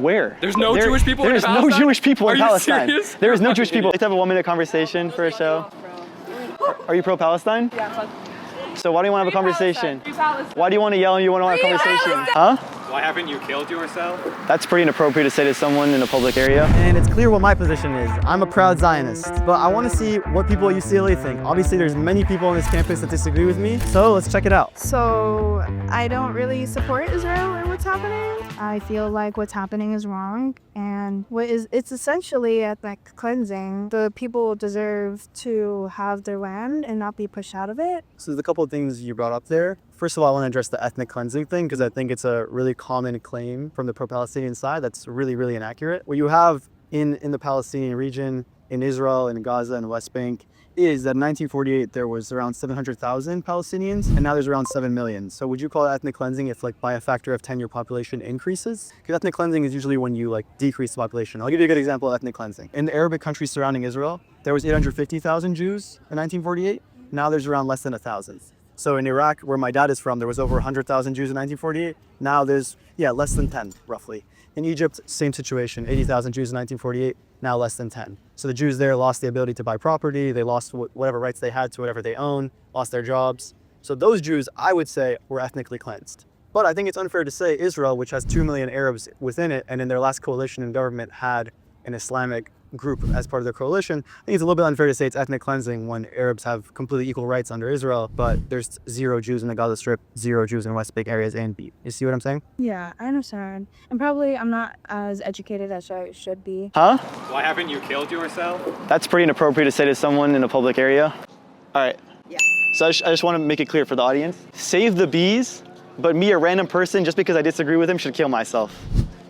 Where? There's no Jewish people in Palestine? There's no Jewish people in Palestine. Serious? There is no Jewish people. Let's have a 1-minute conversation for a show. Are you pro-Palestine? Yeah, so why do you want to have a conversation? Why do you want to yell and you want to have a conversation? Huh? Why haven't you killed yourself? That's pretty inappropriate to say to someone in a public area. And it's clear what my position is. I'm a proud Zionist, but I want to see what people at UCLA think. Obviously, there's many people on this campus that disagree with me, so let's check it out. So I don't really support Israel and what's happening. I feel like what's happening is wrong, and it's essentially ethnic cleansing. The people deserve to have their land and not be pushed out of it. So there's a couple of things you brought up there. First of all, I want to address the ethnic cleansing thing because I think it's a really common claim from the pro-Palestinian side that's really, really inaccurate. What you have in the Palestinian region, in Israel, in Gaza, and the West Bank, is that in 1948 there was around 700,000 Palestinians, and now there's around 7 million. So would you call it ethnic cleansing if, like, by a factor of 10 your population increases? Because ethnic cleansing is usually when you, like, decrease the population. I'll give you a good example of ethnic cleansing. In the Arabic countries surrounding Israel, there was 850,000 Jews in 1948. Now there's around less than 1,000. So in Iraq, where my dad is from, there was over 100,000 Jews in 1948. Now there's, less than 10, roughly. In Egypt, same situation, 80,000 Jews in 1948, now less than 10. So the Jews there lost the ability to buy property, they lost whatever rights they had to whatever they own, lost their jobs. So those Jews, I would say, were ethnically cleansed. But I think it's unfair to say Israel, which has 2 million Arabs within it, and in their last coalition in government had an Islamic group as part of their coalition, I think it's a little bit unfair to say it's ethnic cleansing when Arabs have completely equal rights under Israel, but there's 0 Jews in the Gaza Strip, 0 Jews in West Bank areas A and B. You see what I'm saying? Yeah, I understand. And probably I'm not as educated as I should be. Huh? Why haven't you killed yourself? That's pretty inappropriate to say to someone in a public area. All right. Yeah. So I just want to make it clear for the audience. Save the bees, but me, a random person, just because I disagree with him, should kill myself.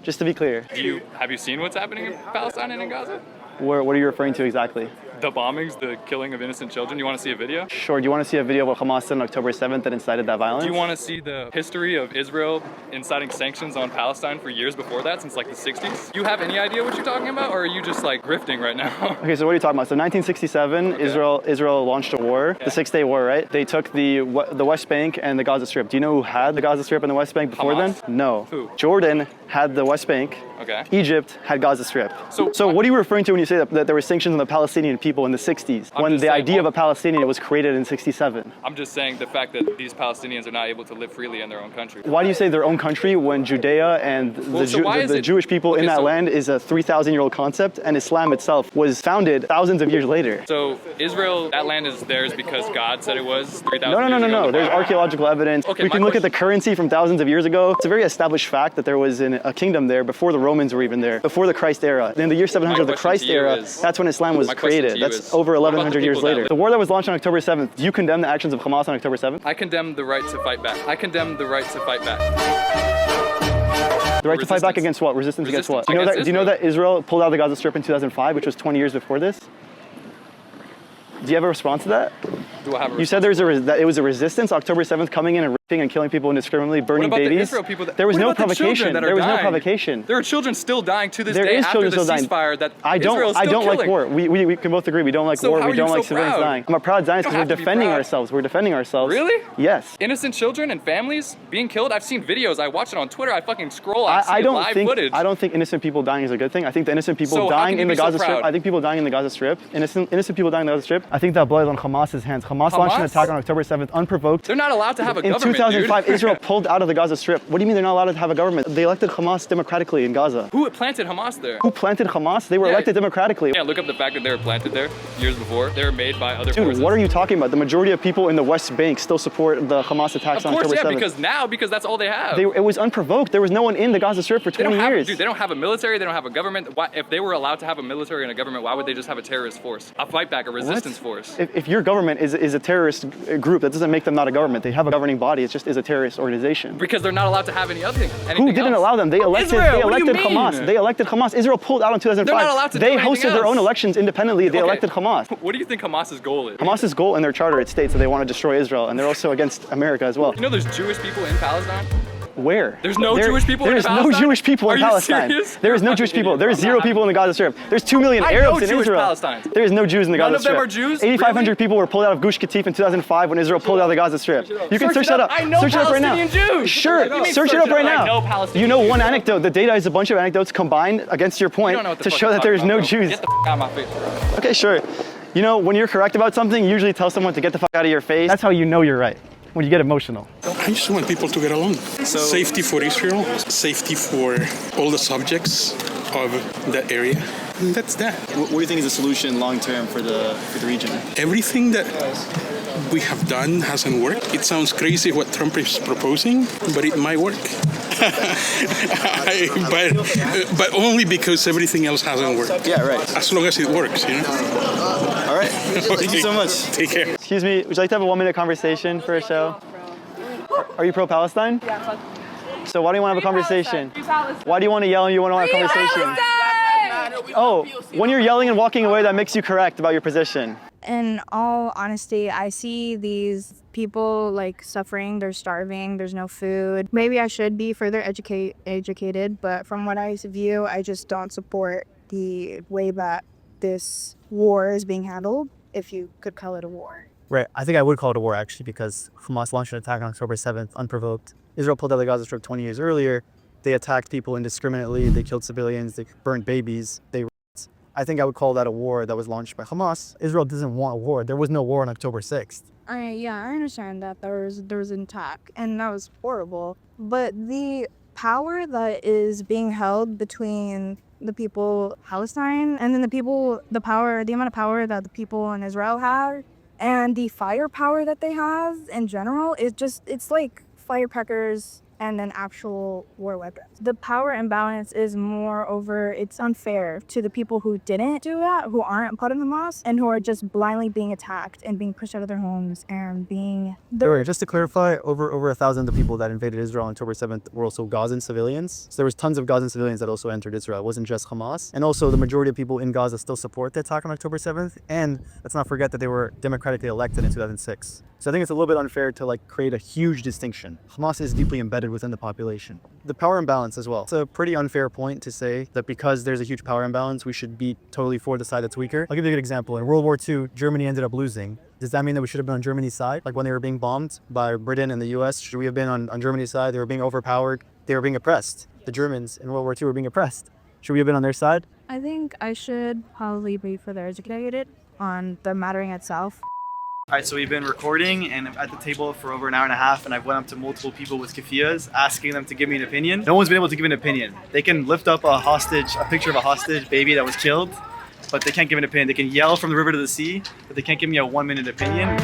Just to be clear. Have you seen what's happening in Palestine and in Gaza? What are you referring to exactly? The bombings, the killing of innocent children. You want to see a video? Sure. Do you want to see a video of what Hamas did on October 7th that incited that violence? Do you want to see the history of Israel inciting sanctions on Palestine for years before that, since like the 60s? Do you have any idea what you're talking about, or are you just like grifting right now? Okay, so what are you talking about? So 1967, okay. Israel launched a war, the Six-Day War, right? They took the West Bank and the Gaza Strip. Do you know who had the Gaza Strip and the West Bank before Hamas? then? No. Who? Jordan had the West Bank. Okay. Egypt had Gaza Strip. So what what are you referring to when you say that there were sanctions on the Palestinian people in the 60s, when the idea of a Palestinian was created in 67? I'm just saying the fact that these Palestinians are not able to live freely in their own country. Why do you say their own country when Judea and the Jewish people in that land is a 3,000-year-old concept, and Islam itself was founded thousands of years later? So Israel, that land is theirs because God said it was 3,000 years ago? No. There's archaeological evidence. Okay, we can look at the currency from thousands of years ago. It's a very established fact that there was a kingdom there before the Romans were even there, before the Christ era. In the year 700 of the Christ era, that's when Islam was created. That's over 1,100 years later. The war that was launched on October 7th, do you condemn the actions of Hamas on October 7th? I condemn the right to fight back. I condemn the right to fight back. The right to fight back against what? Resistance against what? Do you know that Israel pulled out of the Gaza Strip in 2005, which was 20 years before this? Do you have a response to that? Do I have a You said that it was a resistance, October 7th, coming in and raping and killing people indiscriminately, burning babies. The Israel people there was no provocation. There was no provocation. There are children still dying to this there day is after children the still ceasefire dying. that I don't like war. We can both agree we don't like war. We don't like civilians dying. I'm a proud Zionist because we're defending ourselves. We're defending ourselves. Really? Yes. Innocent children and families being killed. I've seen videos. I watch it on Twitter. I fucking scroll. I see live footage. I don't think innocent people dying is a good thing. I think the innocent people dying in the Gaza Strip. I think people dying in the Gaza Strip. Innocent people dying in the Gaza Strip. I think that blood is on Hamas's hands. Hamas launched an attack on October 7th unprovoked. They're not allowed to have a government. In 2005, dude. Israel pulled out of the Gaza Strip. What do you mean they're not allowed to have a government? They elected Hamas democratically in Gaza. Who planted Hamas there? Who planted Hamas? They were elected democratically. Yeah, look up the fact that they were planted there years before. They were made by other forces. Dude, what are you talking about? The majority of people in the West Bank still support the Hamas attacks on October 7th. Because that's all they have. It was unprovoked. There was no one in the Gaza Strip for 20 years. Dude, they don't have a military. They don't have a government. If they were allowed to have a military and a government, why would they just have a terrorist force? A fight back, a resistance force? If your government is a terrorist group, that doesn't make them not a government. They have a governing body. It just is a terrorist organization. Because they're not allowed to have anything Who didn't allow them? They elected Hamas. They elected Hamas. Israel pulled out in 2005. They're not allowed to They hosted their own elections independently. They elected Hamas. What do you think Hamas's goal is? Hamas's goal in their charter, it states that they want to destroy Israel, and they're also against America as well. You know there's Jewish people in Palestine? Where? There's no Jewish people in Palestine? There's no Jewish people in Are you Palestine. serious? There is no Jewish people. There is 0 people in the Gaza Strip. There's 2 million I know Arabs in Jewish Israel. Palestinians. There is no Jews in the None Gaza of them Strip. are Jews? 8,500 Really? people were pulled out of Gush Katif in 2005 when Israel pulled out of the Gaza Strip. You can search that up. I know Search it up right now. Palestinian Jews. Sure, What do you mean search it up right I now. know Palestinian You know Jews. one anecdote. The data is a bunch of anecdotes combined against your You point don't know what the to fuck show you're that there is talking no about, bro. Jews. Get the out of my face, bro. Okay, sure. You know, when you're correct about something, you usually tell someone to get the fuck out of your face. That's how you know you're right, when you get emotional. I just want people to get along. Safety for Israel, safety for all the subjects of that area. And that's that. What do you think is the solution long term for the region? Everything that we have done hasn't worked. It sounds crazy what Trump is proposing, but it might work. but only because everything else hasn't worked. Yeah, right. As long as it works, you know? All right. Thank you so much. Take care. Excuse me, would you like to have a 1-minute conversation for a show? Are you pro-Palestine? Yeah, fuck. So why do you want to have a conversation? Free Palestine. Why do you want to yell and you want to have a conversation? Oh, when you're yelling and walking away, that makes you correct about your position. In all honesty, I see these people like suffering, they're starving, there's no food. Maybe I should be further educated, but from what I view, I just don't support the way that this war is being handled, if you could call it a war. Right. I think I would call it a war, actually, because Hamas launched an attack on October 7th, unprovoked. Israel pulled out of the Gaza Strip 20 years earlier. They attacked people indiscriminately. They killed civilians. They burned babies. I think I would call that a war that was launched by Hamas. Israel doesn't want a war. There was no war on October 6th. I understand that there was an attack, and that was horrible. But the power that is being held between the people Palestine and then the amount of power that the people in Israel have, and the firepower that they have in general, it's like firecrackers and then actual war weapons. The power imbalance is it's unfair to the people who didn't do that, who aren't part of Hamas, and who are just blindly being attacked and being pushed out of their homes and being... Just to clarify, over 1,000 of the people that invaded Israel on October 7th were also Gazan civilians. So there was tons of Gazan civilians that also entered Israel. It wasn't just Hamas. And also the majority of people in Gaza still support the attack on October 7th. And let's not forget that they were democratically elected in 2006. So I think it's a little bit unfair to create a huge distinction. Hamas is deeply embedded within the population. The power imbalance as well. It's a pretty unfair point to say that because there's a huge power imbalance, we should be totally for the side that's weaker. I'll give you a good example. In World War II, Germany ended up losing. Does that mean that we should have been on Germany's side? Like when they were being bombed by Britain and the US, should we have been on Germany's side? They were being overpowered. They were being oppressed. The Germans in World War II were being oppressed. Should we have been on their side? I think I should probably be further educated on the mattering itself. All right, so we've been recording and I'm at the table for over an hour and a half, and I've went up to multiple people with keffiyehs asking them to give me an opinion. No one's been able to give an opinion. They can lift up a picture of a hostage baby that was killed, but they can't give an opinion. They can yell from the river to the sea, but they can't give me a 1-minute opinion.